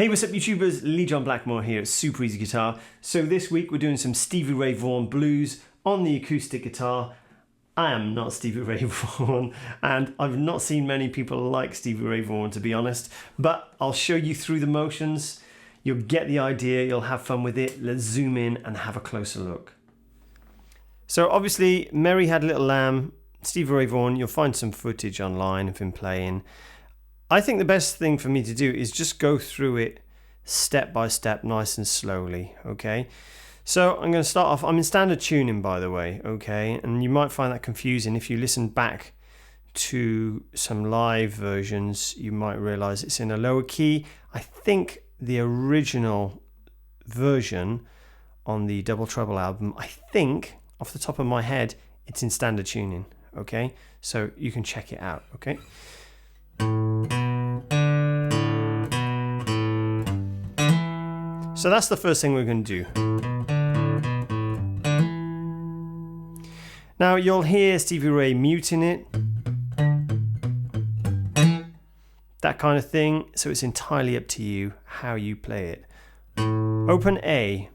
Hey, what's up YouTubers? Lee John Blackmore here at Super Easy Guitar. So this week we're doing some Stevie Ray Vaughan blues on the acoustic guitar. I am not Stevie Ray Vaughan, and I've not seen many people like Stevie Ray Vaughan, to be honest, but I'll show you through the motions. You'll get the idea, you'll have fun with it. Let's zoom in and have a closer look. So obviously, Mary Had a Little Lamb, Stevie Ray Vaughan, you'll find some footage online of him playing. I think the best thing for me to do is just go through it step by step, nice and slowly, okay? So I'm going to start off, I'm in standard tuning, by the way, okay? And you might find that confusing. If you listen back to some live versions, you might realize it's in a lower key. I think the original version on the Double Trouble album, I think, off the top of my head, it's in standard tuning, okay? So you can check it out, okay? So that's the first thing we're going to do. Now you'll hear Stevie Ray muting it, that kind of thing, so it's entirely up to you how you play it. Open A,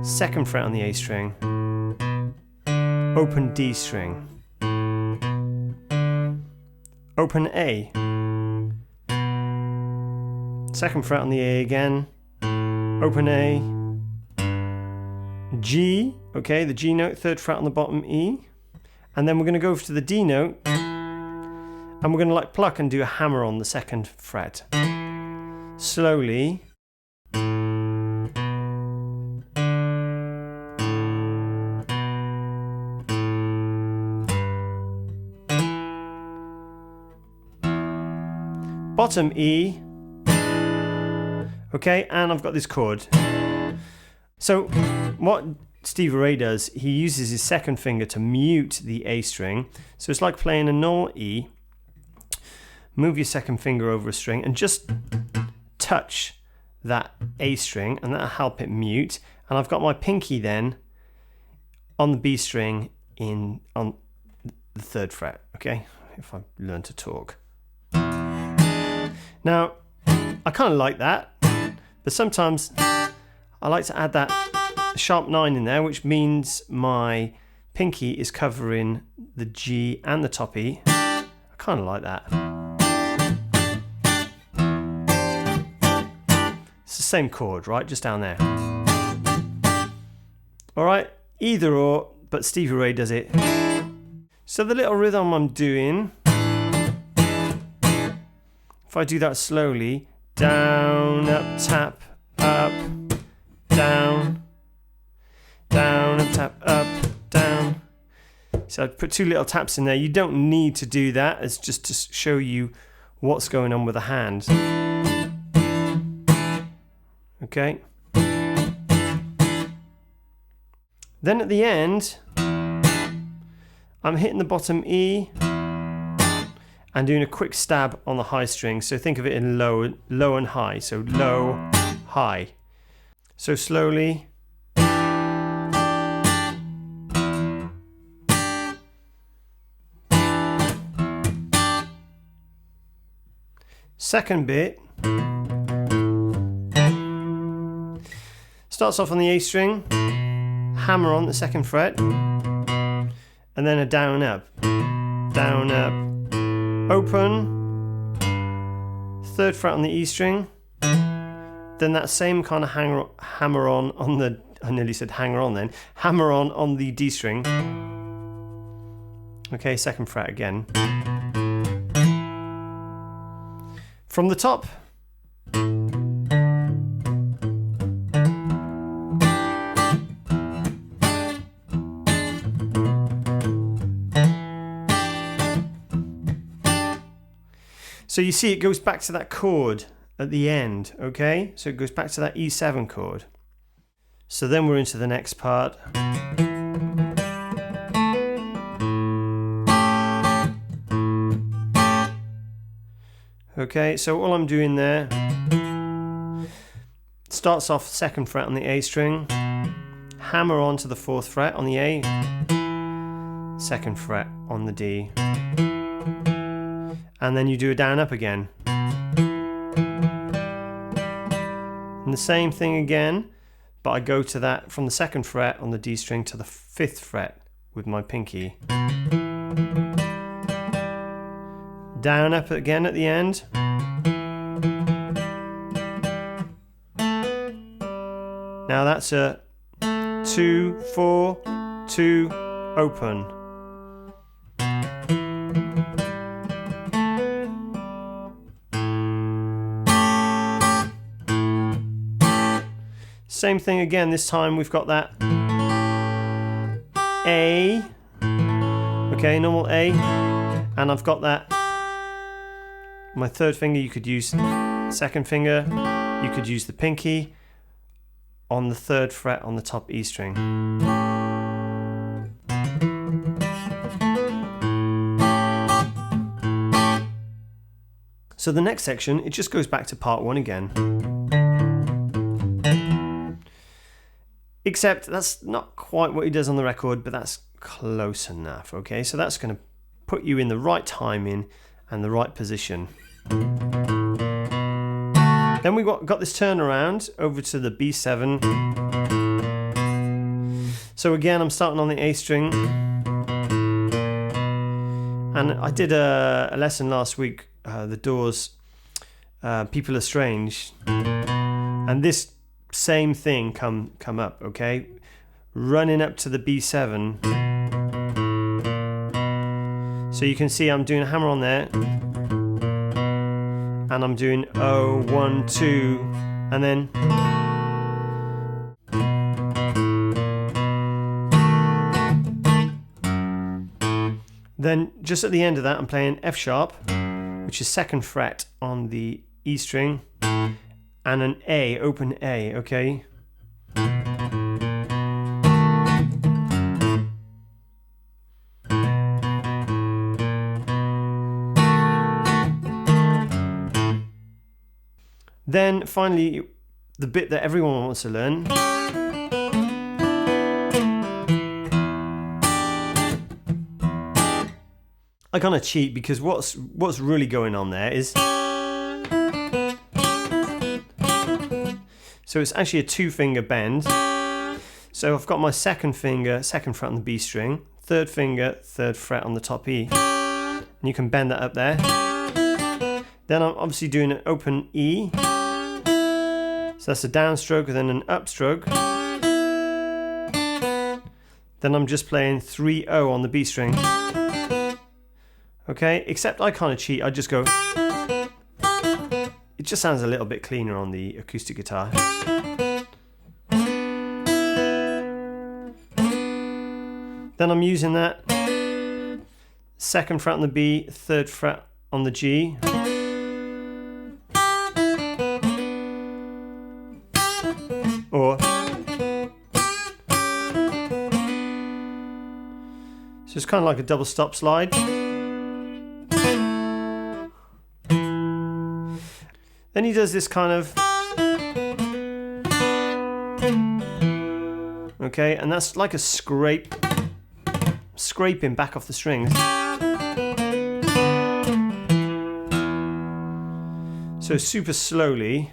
second fret on the A string, open D string, open A, second fret on the A again, open A, G, okay, the G note, third fret on the bottom, E, and then we're going to go over to the D note, and we're going to like pluck and do a hammer on the second fret. Slowly. Bottom E. Okay, and I've got this chord. So what Stevie Ray does, he uses his second finger to mute the A string. So it's like playing a normal E. Move your second finger over a string and just touch that A string, and that'll help it mute. And I've got my pinky then on the B string on the third fret, okay? If I learn to talk. Now, I kind of like that. But sometimes I like to add that sharp 9 in there, which means my pinky is covering the G and the top E. I kind of like that. It's the same chord, right? Just down there. Alright, either or, but Stevie Ray does it. So the little rhythm I'm doing, if I do that slowly, down, up, tap, up, down, down, up, tap, up, down. So I put two little taps in there. You don't need to do that. It's just to show you what's going on with the hand. Okay. Then at the end, I'm hitting the bottom E and doing a quick stab on the high string. So think of it in low and high. So low, high. So slowly. Second bit starts off on the A string, hammer on the second fret, and then a down up, open, third fret on the E string, then that same kind of hammer on the, I nearly said hanger on then, hammer on the D string. Okay, second fret again. From the top. So you see it goes back to that chord at the end, okay? So it goes back to that E7 chord. So then we're into the next part. Okay, so all I'm doing there, starts off second fret on the A string, hammer on to the fourth fret on the A, second fret on the D, and then you do a down up again. the same thing again, but I go to that from the 2nd fret on the D string to the 5th fret with my pinky. Down, up again at the end. Now that's a 2, 4, 2, open. Same thing again, this time we've got that A, okay, normal A, and I've got that, my 3rd finger, you could use 2nd finger, you could use the pinky on the 3rd fret on the top E string. So the next section, it just goes back to part 1 again. Except that's not quite what he does on the record, but that's close enough, okay? So that's going to put you in the right timing and the right position. Then we got this turnaround over to the B7. So again, I'm starting on the A string. And I did a lesson last week, The Doors, People Are Strange. And this same thing come up, okay? Running up to the B7. So you can see I'm doing a hammer on there. And I'm doing 0, 1, 2, and then just at the end of that I'm playing F sharp, which is 2nd fret on the E string, and an A, open A, okay? Then finally, the bit that everyone wants to learn. I kind of cheat because what's really going on there is, so it's actually a 2-finger bend. So I've got my 2nd finger, 2nd fret on the B string, 3rd finger, 3rd fret on the top E, and you can bend that up there. Then I'm obviously doing an open E. So that's a downstroke and then an upstroke. Then I'm just playing 3-0 on the B string. Okay, except I kind of cheat, I just go. It just sounds a little bit cleaner on the acoustic guitar. Then I'm using that 2nd fret on the B, 3rd fret on the G. Or so it's kind of like a double stop slide. Then he does this kind of, okay, and that's like a scraping back off the strings. So super slowly.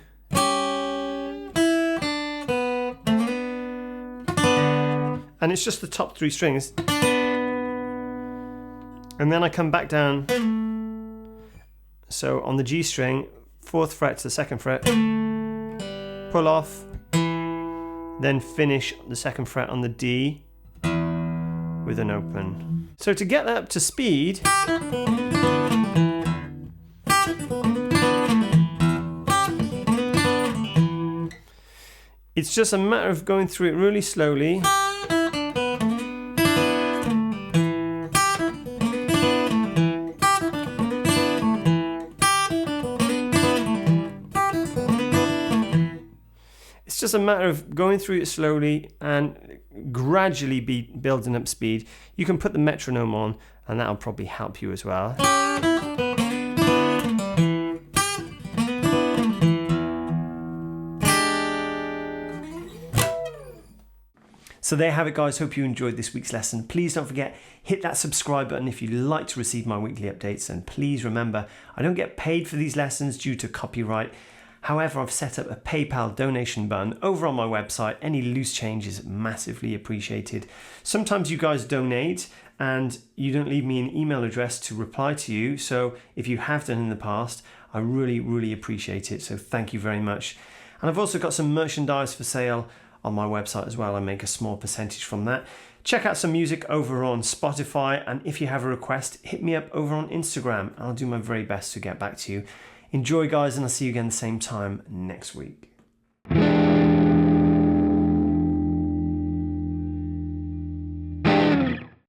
And it's just the top 3 strings. And then I come back down. So on the G string, 4th fret to the 2nd fret, pull off, then finish the 2nd fret on the D with an open. So to get that up to speed, it's just a matter of going through it really slowly. It's just a matter of going through it slowly and gradually building up speed. You can put the metronome on and that'll probably help you as well. So there you have it, guys. Hope you enjoyed this week's lesson. Please don't forget, hit that subscribe button if you'd like to receive my weekly updates. And please remember, I don't get paid for these lessons due to copyright. However, I've set up a PayPal donation button over on my website. Any loose change is massively appreciated. Sometimes you guys donate and you don't leave me an email address to reply to you. So if you have done in the past, I really, really appreciate it. So thank you very much. And I've also got some merchandise for sale on my website as well. I make a small percentage from that. Check out some music over on Spotify. And if you have a request, hit me up over on Instagram. I'll do my very best to get back to you. Enjoy, guys, and I'll see you again the same time next week.